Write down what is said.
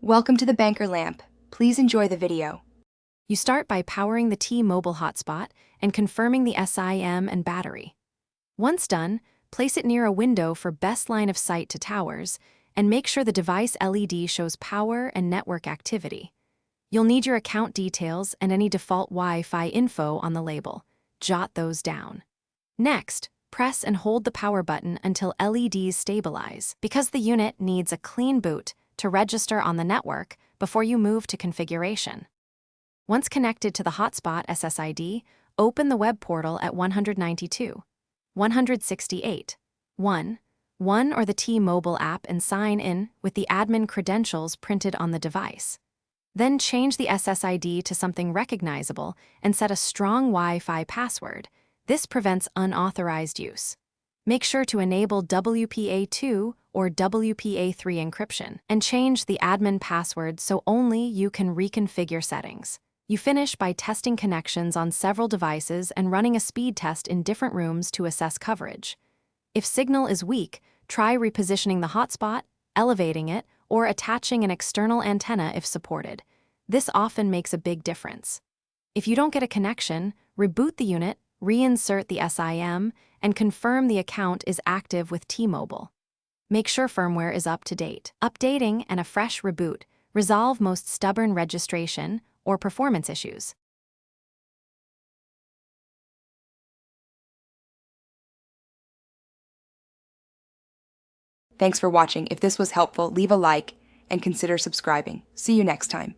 Welcome to the Banker Lamp. Please enjoy the video. You start by powering the T-Mobile Hotspot and confirming the SIM and battery. Once done, place it near a window for best line of sight to towers, and make sure the device LED shows power and network activity. You'll need your account details and any default Wi-Fi info on the label. Jot those down. Next, press and hold the power button until LEDs stabilize, because the unit needs a clean boot to register on the network before you move to configuration. Once connected to the hotspot SSID, open the web portal at 192, 168, 1, or the T-Mobile app and sign in with the admin credentials printed on the device. Then change the SSID to something recognizable and set a strong Wi-Fi password. This prevents unauthorized use. Make sure to enable WPA2 or WPA3 encryption and change the admin password so only you can reconfigure settings. You finish by testing connections on several devices and running a speed test in different rooms to assess coverage. If signal is weak, try repositioning the hotspot, elevating it, or attaching an external antenna if supported. This often makes a big difference. If you don't get a connection, reboot the unit, reinsert the SIM, and confirm the account is active with T-Mobile. Make sure firmware is up to date. Updating and a fresh reboot resolve most stubborn registration or performance issues. Thanks for watching. If this was helpful, leave a like and consider subscribing. See you next time.